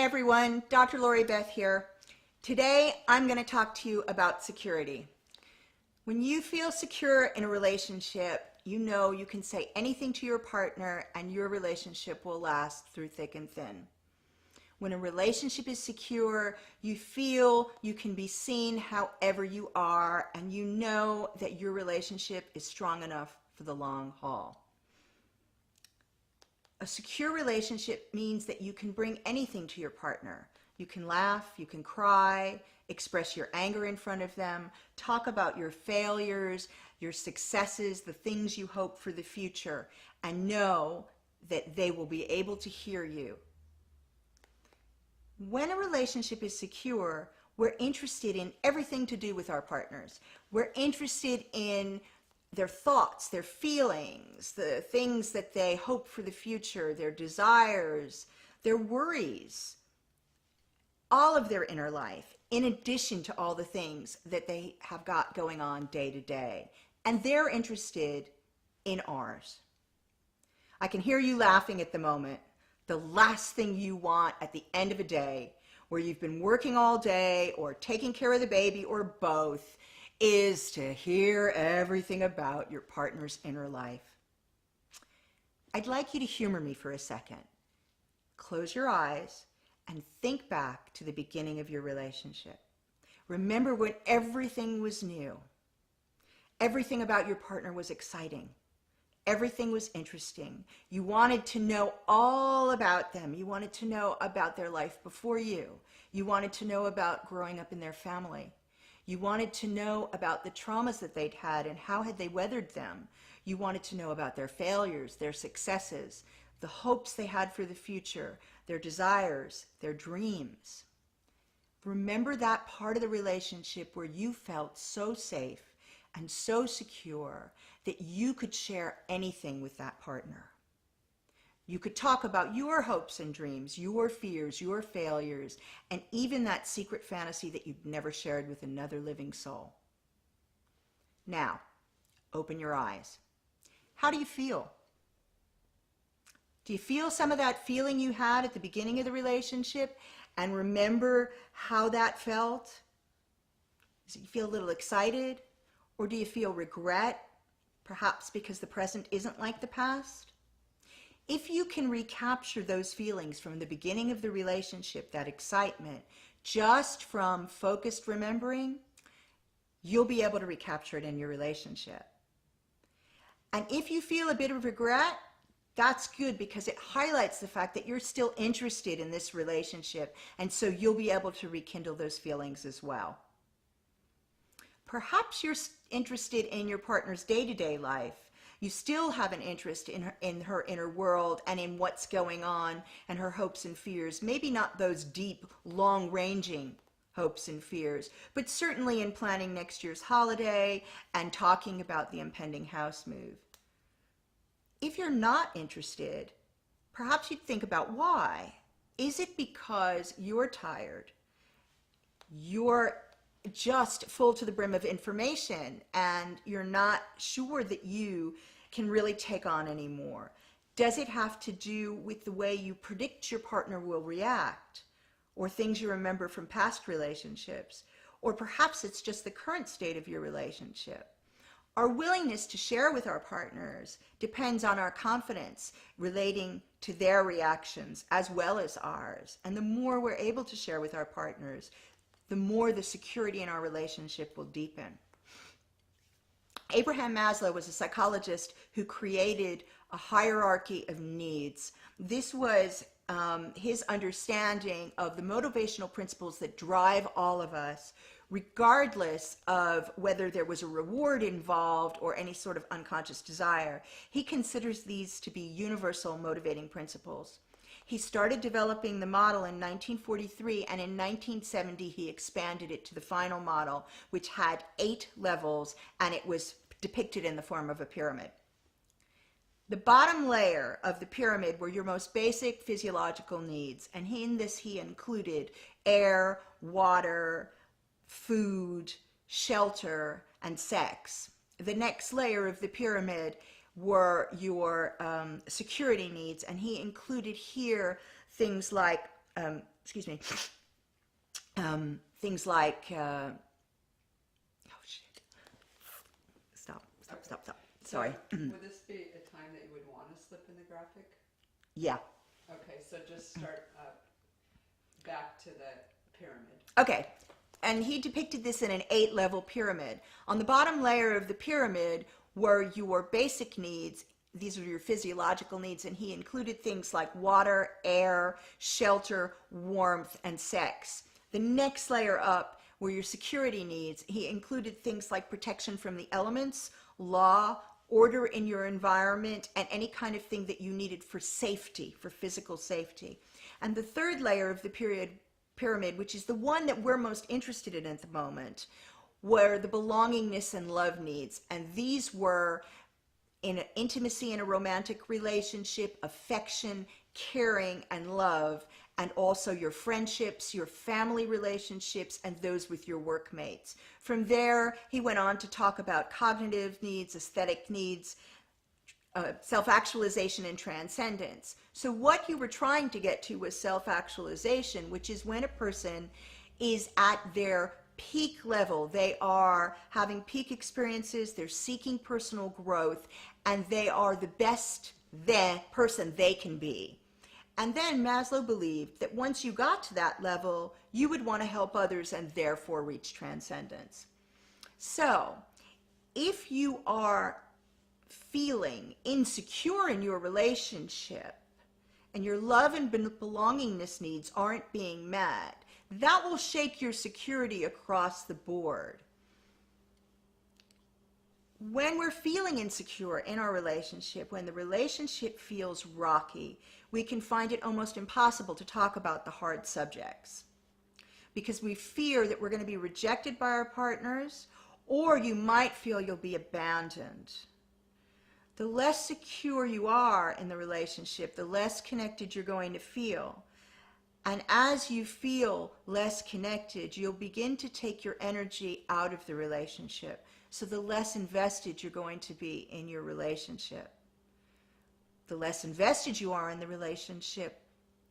everyone, Dr. Lori Beth here. Today I'm going to talk to you about security. When you feel secure in a relationship, you know you can say anything to your partner and your relationship will last through thick and thin. When a relationship is secure, you feel you can be seen however you are, and you know that your relationship is strong enough for the long haul. A secure relationship means that you can bring anything to your partner. You can laugh, you can cry, express your anger in front of them, talk about your failures, your successes, the things you hope for the future, and know that they will be able to hear you. When a relationship is secure, we're interested in everything to do with our partners. We're interested in their thoughts, their feelings, the things that they hope for the future, their desires, their worries, all of their inner life, in addition to all the things that they have got going on day to day. And they're interested in ours. I can hear you laughing at the moment. The last thing you want at the end of a day, where you've been working all day or taking care of the baby or both, is to hear everything about your partner's inner life. I'd like you to humor me for a second. Close your eyes and think back to the beginning of your relationship. Remember when everything was new. Everything about your partner was exciting. Everything was interesting. You wanted to know all about them. You wanted to know about their life before you. You wanted to know about growing up in their family. You wanted to know about the traumas that they'd had and how had they weathered them. You wanted to know about their failures, their successes, the hopes they had for the future, their desires, their dreams. Remember that part of the relationship where you felt so safe and so secure that you could share anything with that partner. You could talk about your hopes and dreams, your fears, your failures, and even that secret fantasy that you'd never shared with another living soul. Now, open your eyes. How do you feel? Do you feel some of that feeling you had at the beginning of the relationship and remember how that felt? Do you feel a little excited? Or do you feel regret, perhaps because the present isn't like the past? If you can recapture those feelings from the beginning of the relationship, that excitement, just from focused remembering, you'll be able to recapture it in your relationship. And if you feel a bit of regret, that's good because it highlights the fact that you're still interested in this relationship, and so you'll be able to rekindle those feelings as well. Perhaps you're interested in your partner's day-to-day life. You still have an interest in her inner world and in what's going on and her hopes and fears. Maybe not those deep, long-ranging hopes and fears, but certainly in planning next year's holiday and talking about the impending house move. If you're not interested, perhaps you'd think about why. Is it because you're tired? You're just full to the brim of information and you're not sure that you can really take on any more? Does it have to do with the way you predict your partner will react, or things you remember from past relationships? Or perhaps it's just the current state of your relationship. Our willingness to share with our partners depends on our confidence relating to their reactions as well as ours. And the more we're able to share with our partners, the more the security in our relationship will deepen. Abraham Maslow was a psychologist who created a hierarchy of needs. This was his understanding of the motivational principles that drive all of us, regardless of whether there was a reward involved or any sort of unconscious desire. He considers these to be universal motivating principles. He started developing the model in 1943, and in 1970 he expanded it to the final model, which had 8 levels, and it was depicted in the form of a pyramid. The bottom layer of the pyramid were your most basic physiological needs, and in this he included air, water, food, shelter, and sex. The next layer of the pyramid were your security needs, and he included here things like excuse me, things like, oh shit, stop, sorry. Would this be a time that you would want to slip in the graphic? Yeah. Okay, so just start back to the pyramid. Okay, and he depicted this in an 8-level pyramid. On the bottom layer of the pyramid were your basic needs. These are your physiological needs, and he included things like water, air, shelter, warmth, and sex. The next layer up were your security needs. He included things like protection from the elements, law, order in your environment, and any kind of thing that you needed for safety, for physical safety. And the third layer of the pyramid, which is the one that we're most interested in at the moment, were the belongingness and love needs. And these were in intimacy in a romantic relationship, affection, caring, and love, and also your friendships, your family relationships, and those with your workmates. From there, he went on to talk about cognitive needs, aesthetic needs, self-actualization, and transcendence. So what you were trying to get to was self-actualization, which is when a person is at their peak level. They are having peak experiences, they're seeking personal growth, and they are the best person they can be. And then Maslow believed that once you got to that level, you would want to help others and therefore reach transcendence. So if you are feeling insecure in your relationship and your love and belongingness needs aren't being met, that will shake your security across the board. When we're feeling insecure in our relationship, when the relationship feels rocky, we can find it almost impossible to talk about the hard subjects because we fear that we're going to be rejected by our partners, or you might feel you'll be abandoned. The less secure you are in the relationship, the less connected you're going to feel. And as you feel less connected, you'll begin to take your energy out of the relationship. So the less invested you're going to be in your relationship. The less invested you are in the relationship,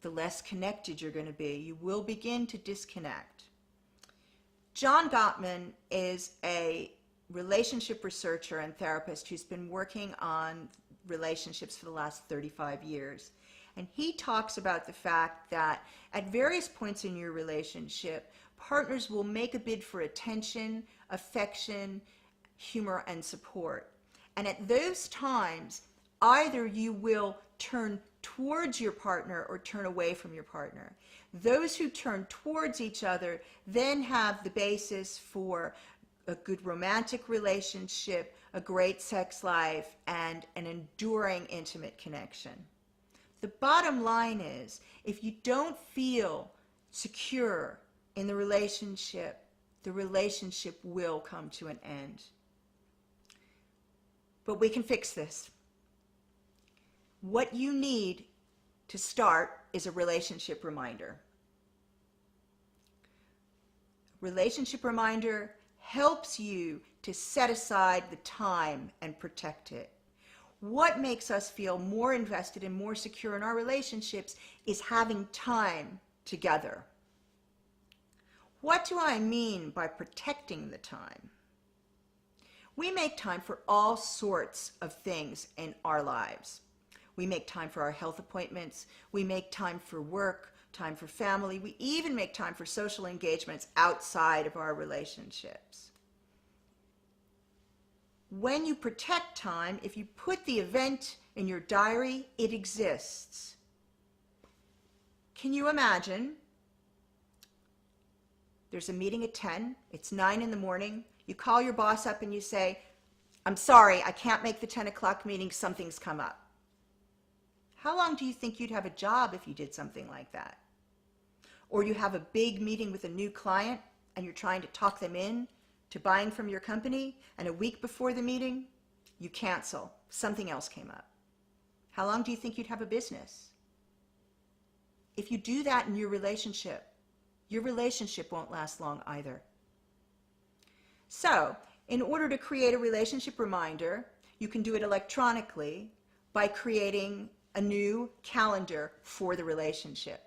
the less connected you're going to be. You will begin to disconnect. John Gottman is a relationship researcher and therapist who's been working on relationships for the last 35 years. And he talks about the fact that at various points in your relationship, partners will make a bid for attention, affection, humor, and support. And at those times, either you will turn towards your partner or turn away from your partner. Those who turn towards each other then have the basis for a good romantic relationship, a great sex life, and an enduring intimate connection. The bottom line is, if you don't feel secure in the relationship will come to an end. But we can fix this. What you need to start is a relationship reminder. Relationship reminder helps you to set aside the time and protect it. What makes us feel more invested and more secure in our relationships is having time together. What do I mean by protecting the time? We make time for all sorts of things in our lives. We make time for our health appointments. We make time for work, time for family. We even make time for social engagements outside of our relationships. When you protect time, if you put the event in your diary, it exists. Can you imagine? There's a meeting at 10, it's 9 in the morning, you call your boss up and you say, I'm sorry, I can't make the 10 o'clock meeting, something's come up. How long do you think you'd have a job if you did something like that? Or you have a big meeting with a new client and you're trying to talk them in to buying from your company, and a week before the meeting, you cancel. Something else came up. How long do you think you'd have a business? If you do that in your relationship won't last long either. So, in order to create a relationship reminder, you can do it electronically by creating a new calendar for the relationship.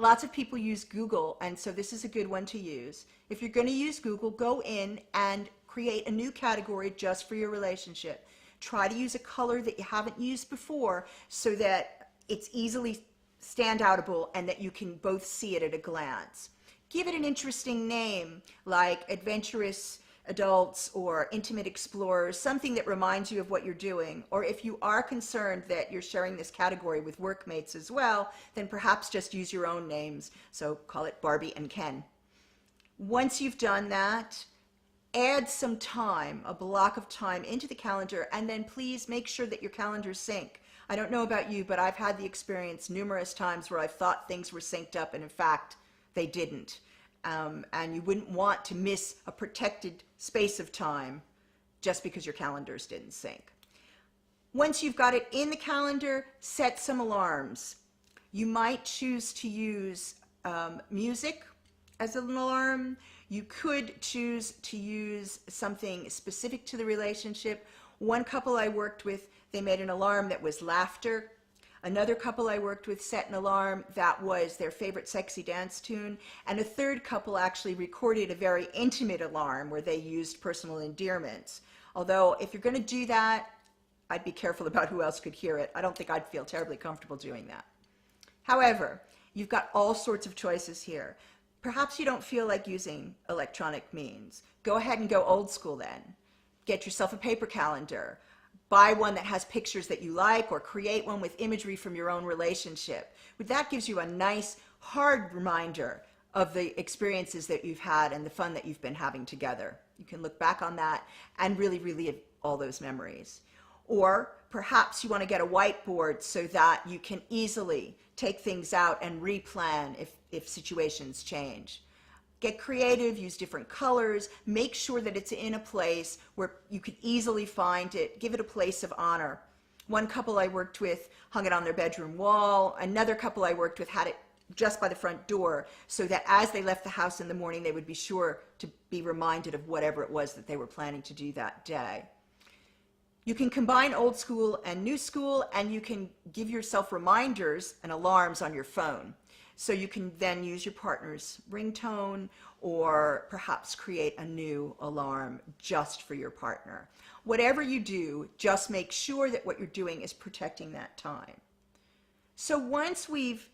Lots of people use Google, and so this is a good one to use. If you're going to use Google, go in and create a new category just for your relationship. Try to use a color that you haven't used before so that it's easily standoutable and that you can both see it at a glance. Give it an interesting name like Adventurous Adults or Intimate Explorers, something that reminds you of what you're doing. Or if you are concerned that you're sharing this category with workmates as well, then perhaps just use your own names. So call it Barbie and Ken. Once you've done that, add some time, a block of time into the calendar, and then please make sure that your calendars sync. I don't know about you, but I've had the experience numerous times where I thought things were synced up and in fact they didn't. And you wouldn't want to miss a protected space of time just because your calendars didn't sync. Once you've got it in the calendar, set some alarms. You might choose to use music as an alarm. You could choose to use something specific to the relationship. One couple I worked with, they made an alarm that was laughter. Another couple I worked with set an alarm that was their favorite sexy dance tune. And a third couple actually recorded a very intimate alarm where they used personal endearments. Although if you're going to do that, I'd be careful about who else could hear it. I don't think I'd feel terribly comfortable doing that. However, you've got all sorts of choices here. Perhaps you don't feel like using electronic means. Go ahead and go old school then. Get yourself a paper calendar. Buy one that has pictures that you like, or create one with imagery from your own relationship. That gives you a nice, hard reminder of the experiences that you've had and the fun that you've been having together. You can look back on that and really relive all those memories. Or perhaps you want to get a whiteboard so that you can easily take things out and replan if situations change. Get creative, use different colors, make sure that it's in a place where you could easily find it, give it a place of honor. One couple I worked with hung it on their bedroom wall. Another couple I worked with had it just by the front door so that as they left the house in the morning, they would be sure to be reminded of whatever it was that they were planning to do that day. You can combine old school and new school, and you can give yourself reminders and alarms on your phone. So you can then use your partner's ringtone or perhaps create a new alarm just for your partner. Whatever you do, just make sure that what you're doing is protecting that time. So once we've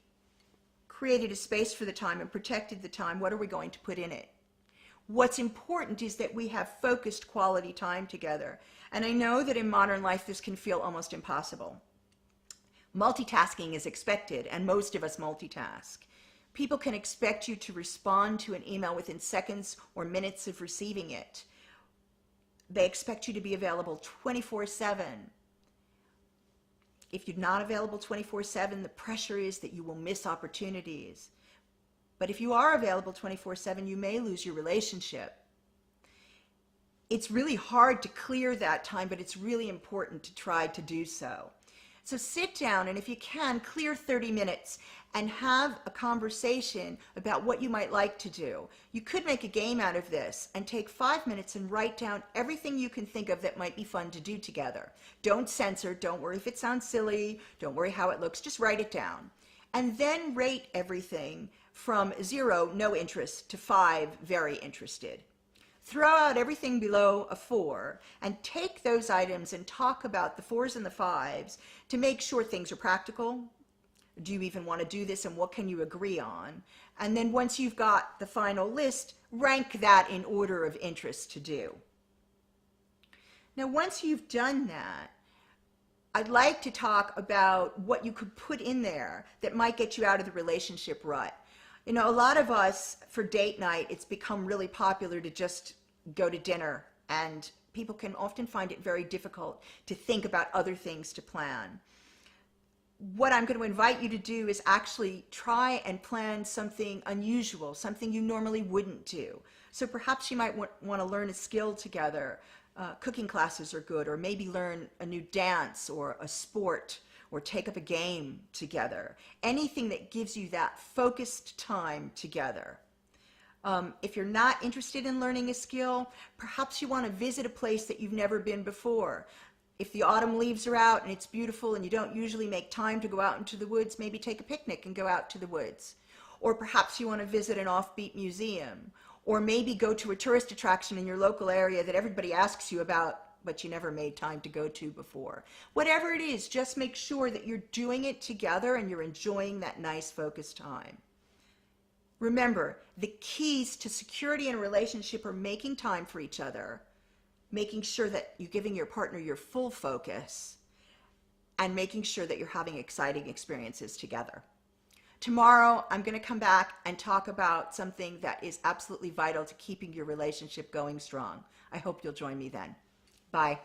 created a space for the time and protected the time, what are we going to put in it? What's important is that we have focused quality time together. And I know that in modern life this can feel almost impossible. Multitasking is expected, and most of us multitask. People can expect you to respond to an email within seconds or minutes of receiving it. They expect you to be available 24/7. If you're not available 24/7, the pressure is that you will miss opportunities. But if you are available 24/7, you may lose your relationship. It's really hard to clear that time, but it's really important to try to do so. So sit down, and if you can, clear 30 minutes and have a conversation about what you might like to do. You could make a game out of this and take 5 minutes and write down everything you can think of that might be fun to do together. Don't censor, don't worry if it sounds silly, don't worry how it looks, just write it down. And then rate everything from 0, no interest, to 5, very interested. Throw out everything below a 4 and take those items and talk about the 4s and the 5s to make sure things are practical. Do you even want to do this, and what can you agree on? And then once you've got the final list, rank that in order of interest to do. Now, once you've done that, I'd like to talk about what you could put in there that might get you out of the relationship rut. You know, a lot of us, for date night, it's become really popular to just go to dinner, and people can often find it very difficult to think about other things to plan. What I'm going to invite you to do is actually try and plan something unusual, something you normally wouldn't do. So perhaps you might want to learn a skill together. Cooking classes are good, or maybe learn a new dance or a sport, or take up a game together. Anything that gives you that focused time together. If you're not interested in learning a skill, perhaps you want to visit a place that you've never been before. If the autumn leaves are out and it's beautiful and you don't usually make time to go out into the woods, maybe take a picnic and go out to the woods. or perhaps you want to visit an offbeat museum, or maybe go to a tourist attraction in your local area that everybody asks you about but you never made time to go to before. Whatever it is, just make sure that you're doing it together and you're enjoying that nice focused time. Remember, the keys to security in a relationship are making time for each other, making sure that you're giving your partner your full focus, and making sure that you're having exciting experiences together. Tomorrow, I'm going to come back and talk about something that is absolutely vital to keeping your relationship going strong. I hope you'll join me then. Bye.